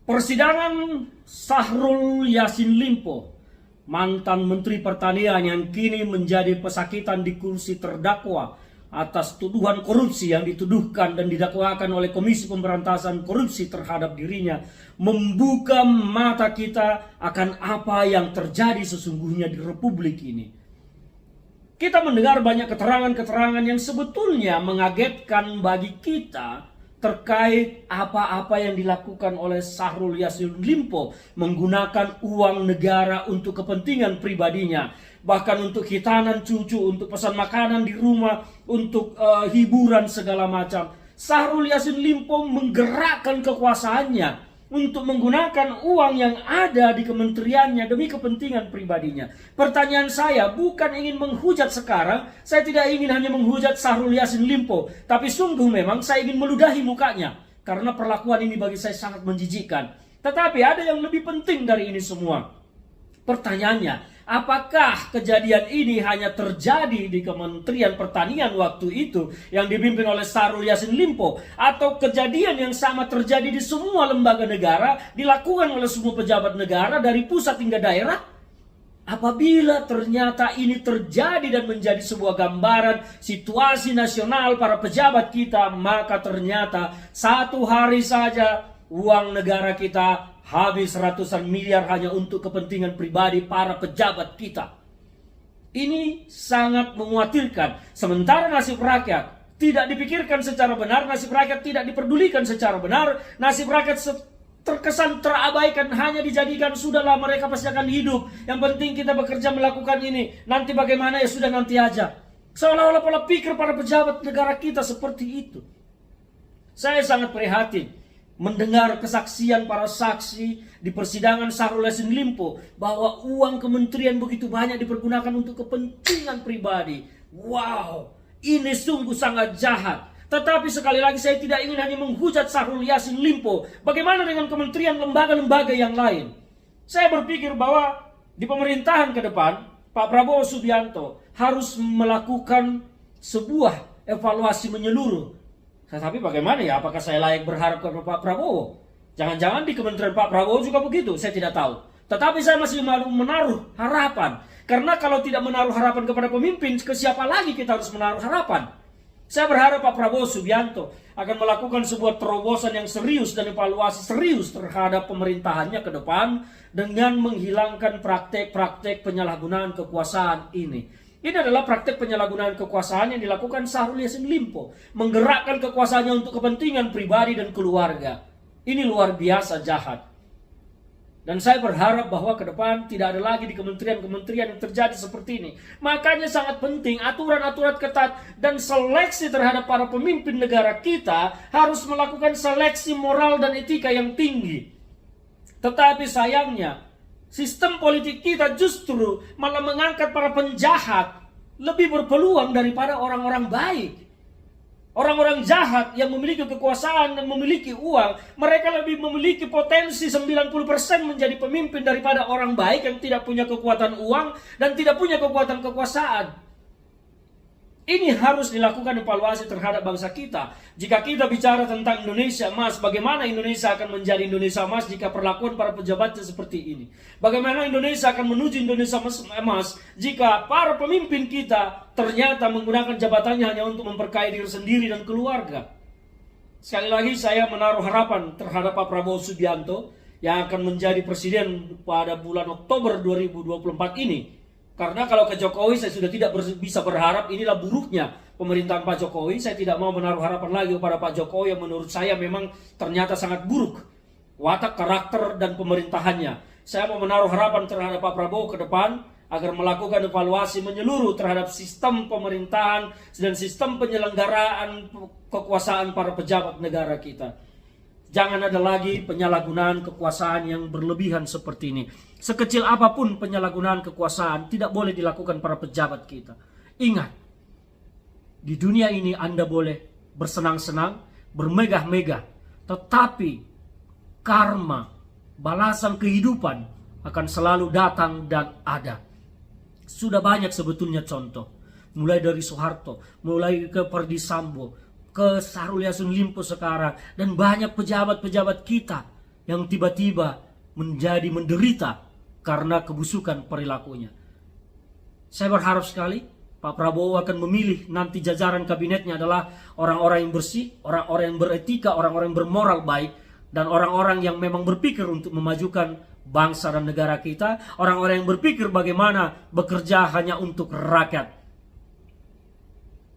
Persidangan Syahrul Yassin Limpo, mantan Menteri Pertanian yang kini menjadi pesakitan di kursi terdakwa atas tuduhan korupsi yang dituduhkan dan didakwakan oleh Komisi Pemberantasan Korupsi terhadap dirinya, membuka mata kita akan apa yang terjadi sesungguhnya di Republik ini. Kita mendengar banyak keterangan-keterangan yang sebetulnya mengagetkan bagi kita terkait apa-apa yang dilakukan oleh Syahrul Yassin Limpo menggunakan uang negara untuk kepentingan pribadinya, bahkan untuk hitanan cucu, untuk pesan makanan di rumah, untuk hiburan segala macam. Syahrul Yassin Limpo menggerakkan kekuasaannya untuk menggunakan uang yang ada di kementeriannya demi kepentingan pribadinya. Pertanyaan saya bukan ingin menghujat sekarang, saya tidak ingin hanya menghujat Syahrul Yassin Limpo, tapi sungguh memang saya ingin meludahi mukanya, karena perlakuan ini bagi saya sangat menjijikkan. Tetapi ada yang lebih penting dari ini semua. Pertanyaannya, apakah kejadian ini hanya terjadi di Kementerian Pertanian waktu itu yang dipimpin oleh Syahrul Yassin Limpo, atau kejadian yang sama terjadi di semua lembaga negara, dilakukan oleh semua pejabat negara dari pusat hingga daerah? Apabila ternyata ini terjadi dan menjadi sebuah gambaran situasi nasional para pejabat kita, maka ternyata satu hari saja uang negara kita habis ratusan miliar hanya untuk kepentingan pribadi para pejabat kita. Ini sangat mengkhawatirkan. Sementara nasib rakyat tidak dipikirkan secara benar, nasib rakyat tidak diperdulikan secara benar, nasib rakyat terkesan terabaikan, hanya dijadikan sudahlah mereka pasti akan hidup. Yang penting kita bekerja melakukan ini, nanti bagaimana ya sudah nanti aja. Seolah-olah pola pikir para pejabat negara kita seperti itu. Saya sangat prihatin mendengar kesaksian para saksi di persidangan Syahrul Yassin Limpo bahwa uang kementerian begitu banyak dipergunakan untuk kepentingan pribadi. Wow, ini sungguh sangat jahat. Tetapi sekali lagi saya tidak ingin hanya menghujat Syahrul Yassin Limpo. Bagaimana dengan kementerian lembaga-lembaga yang lain? Saya berpikir bahwa di pemerintahan ke depan Pak Prabowo Subianto harus melakukan sebuah evaluasi menyeluruh. Tetapi bagaimana ya, apakah saya layak berharap kepada Pak Prabowo? Jangan-jangan di Kementerian Pak Prabowo juga begitu, saya tidak tahu. Tetapi saya masih menaruh harapan. Karena kalau tidak menaruh harapan kepada pemimpin, ke siapa lagi kita harus menaruh harapan? Saya berharap Pak Prabowo Subianto akan melakukan sebuah terobosan yang serius dan evaluasi serius terhadap pemerintahannya ke depan dengan menghilangkan praktek-praktek penyalahgunaan kekuasaan ini. Ini adalah praktek penyalahgunaan kekuasaan yang dilakukan Syahrul Yassin Limpo, menggerakkan kekuasaannya untuk kepentingan pribadi dan keluarga. Ini luar biasa jahat. Dan saya berharap bahwa ke depan tidak ada lagi di kementerian-kementerian yang terjadi seperti ini. Makanya sangat penting aturan-aturan ketat dan seleksi terhadap para pemimpin negara kita harus melakukan seleksi moral dan etika yang tinggi. Tetapi sayangnya, sistem politik kita justru malah mengangkat para penjahat lebih berpeluang daripada orang-orang baik. Orang-orang jahat yang memiliki kekuasaan dan memiliki uang, mereka lebih memiliki potensi 90% menjadi pemimpin daripada orang baik yang tidak punya kekuatan uang dan tidak punya kekuatan kekuasaan. Ini harus dilakukan evaluasi terhadap bangsa kita. Jika kita bicara tentang Indonesia emas, bagaimana Indonesia akan menjadi Indonesia emas jika perlakuan para pejabatnya seperti ini? Bagaimana Indonesia akan menuju Indonesia emas jika para pemimpin kita ternyata menggunakan jabatannya hanya untuk memperkaya diri sendiri dan keluarga? Sekali lagi saya menaruh harapan terhadap Pak Prabowo Subianto yang akan menjadi presiden pada bulan Oktober 2024 ini. Karena kalau ke Jokowi saya sudah tidak bisa berharap, inilah buruknya pemerintahan Pak Jokowi. Saya tidak mau menaruh harapan lagi kepada Pak Jokowi yang menurut saya memang ternyata sangat buruk watak, karakter, dan pemerintahannya. Saya mau menaruh harapan terhadap Pak Prabowo ke depan agar melakukan evaluasi menyeluruh terhadap sistem pemerintahan dan sistem penyelenggaraan kekuasaan para pejabat negara kita. Jangan ada lagi penyalahgunaan kekuasaan yang berlebihan seperti ini. Sekecil apapun penyalahgunaan kekuasaan tidak boleh dilakukan para pejabat kita. Ingat, di dunia ini Anda boleh bersenang-senang, bermegah-megah, tetapi karma, balasan kehidupan akan selalu datang dan ada. Sudah banyak sebetulnya contoh, mulai dari Soeharto, mulai ke Perdi Sambo, ke Syahrul Yassin Limpo sekarang, dan banyak pejabat-pejabat kita yang tiba-tiba menjadi menderita karena kebusukan perilakunya. Saya berharap sekali Pak Prabowo akan memilih nanti jajaran kabinetnya adalah orang-orang yang bersih, orang-orang yang beretika, orang-orang yang bermoral baik, dan orang-orang yang memang berpikir untuk memajukan bangsa dan negara kita, orang-orang yang berpikir bagaimana bekerja hanya untuk rakyat.